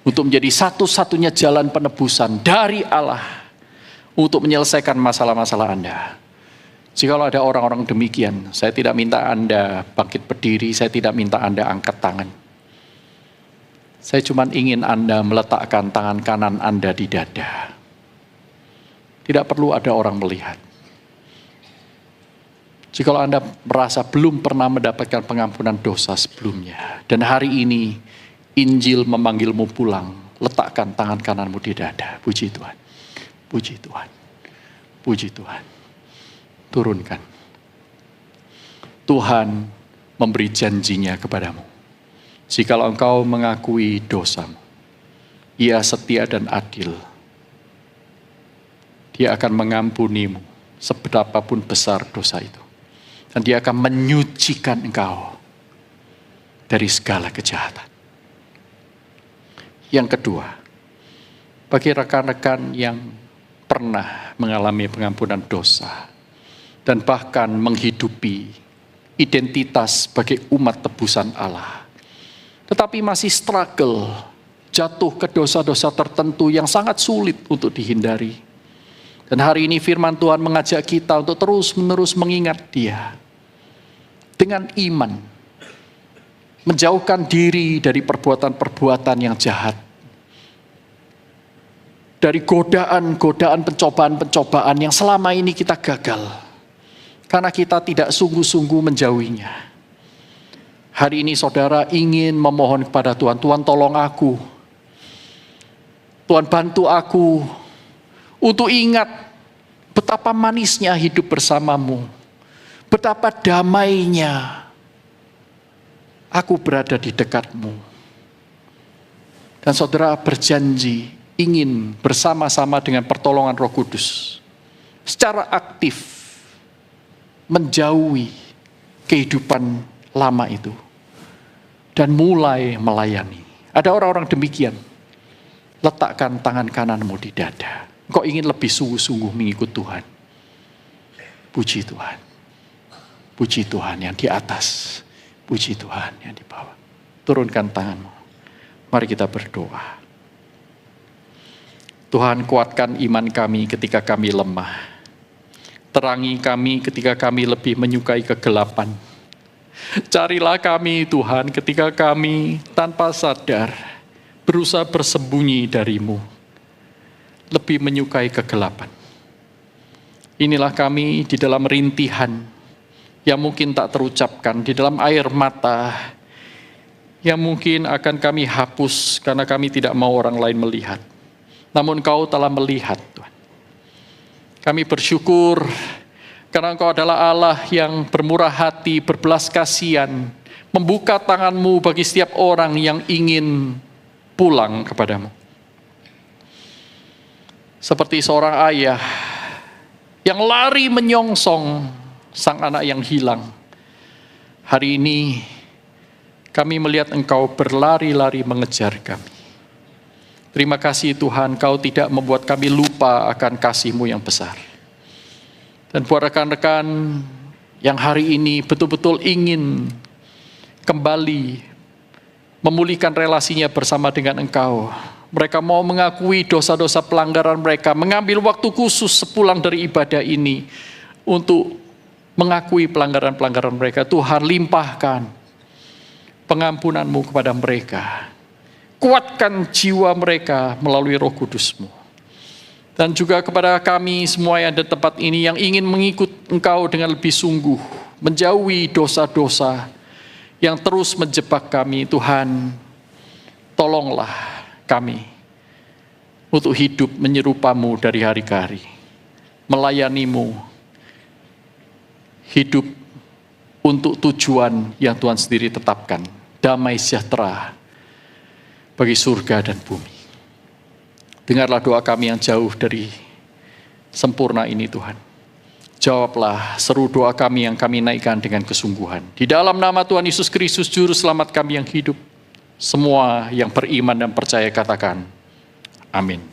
untuk menjadi satu-satunya jalan penebusan dari Allah untuk menyelesaikan masalah-masalah Anda. Jikalau ada orang-orang demikian, saya tidak minta Anda bangkit berdiri, saya tidak minta Anda angkat tangan. Saya cuma ingin Anda meletakkan tangan kanan Anda di dada. Tidak perlu ada orang melihat. Jikalau Anda merasa belum pernah mendapatkan pengampunan dosa sebelumnya, dan hari ini Injil memanggilmu pulang, letakkan tangan kananmu di dada. Puji Tuhan, puji Tuhan, puji Tuhan. Turunkan. Tuhan memberi janjinya kepadamu. Jikalau engkau mengakui dosamu, Ia setia dan adil. Dia akan mengampunimu seberapapun besar dosa itu. Dan Dia akan menyucikan engkau dari segala kejahatan. Yang kedua, bagi rekan-rekan yang pernah mengalami pengampunan dosa dan bahkan menghidupi identitas sebagai umat tebusan Allah, tetapi masih struggle, jatuh ke dosa-dosa tertentu yang sangat sulit untuk dihindari. Dan hari ini firman Tuhan mengajak kita untuk terus-menerus mengingat Dia dengan iman, menjauhkan diri dari perbuatan-perbuatan yang jahat, dari godaan-godaan, pencobaan-pencobaan yang selama ini kita gagal, karena kita tidak sungguh-sungguh menjauhinya. Hari ini saudara ingin memohon kepada Tuhan, Tuhan tolong aku, Tuhan bantu aku untuk ingat betapa manisnya hidup bersamamu, betapa damainya aku berada di dekatmu. Dan saudara berjanji ingin bersama-sama dengan pertolongan Roh Kudus secara aktif menjauhi kehidupan lama itu dan mulai melayani. Ada orang-orang demikian. Letakkan tangan kananmu di dada. Engkau ingin lebih sungguh-sungguh mengikut Tuhan. Puji Tuhan. Puji Tuhan yang di atas. Puji Tuhan yang di bawah. Turunkan tanganmu. Mari kita berdoa. Tuhan, kuatkan iman kami ketika kami lemah. Terangi kami ketika kami lebih menyukai kegelapan. Carilah kami Tuhan ketika kami tanpa sadar berusaha bersembunyi darimu, lebih menyukai kegelapan. Inilah kami di dalam rintihan yang mungkin tak terucapkan, di dalam air mata yang mungkin akan kami hapus karena kami tidak mau orang lain melihat. Namun Kau telah melihat, Tuhan. Kami bersyukur karena Engkau adalah Allah yang bermurah hati, berbelas kasihan, membuka tangan-Mu bagi setiap orang yang ingin pulang kepadamu. Seperti seorang ayah yang lari menyongsong sang anak yang hilang. Hari ini kami melihat Engkau berlari-lari mengejar kami. Terima kasih Tuhan, Kau tidak membuat kami lupa akan kasih-Mu yang besar. Dan buat rekan-rekan yang hari ini betul-betul ingin kembali memulihkan relasinya bersama dengan Engkau. Mereka mau mengakui dosa-dosa pelanggaran mereka, mengambil waktu khusus sepulang dari ibadah ini untuk mengakui pelanggaran-pelanggaran mereka. Tuhan, limpahkan pengampunan-Mu kepada mereka. Kuatkan jiwa mereka melalui Roh Kudus-Mu. Dan juga kepada kami semua yang ada di tempat ini yang ingin mengikut Engkau dengan lebih sungguh, menjauhi dosa-dosa yang terus menjebak kami. Tuhan, tolonglah kami untuk hidup menyerupamu dari hari ke hari, melayanimu, hidup untuk tujuan yang Tuhan sendiri tetapkan, damai sejahtera bagi surga dan bumi. Dengarlah doa kami yang jauh dari sempurna ini Tuhan. Jawablah seru doa kami yang kami naikkan dengan kesungguhan. Di dalam nama Tuhan Yesus Kristus, Juru Selamat kami yang hidup. Semua yang beriman dan percaya katakan, amin.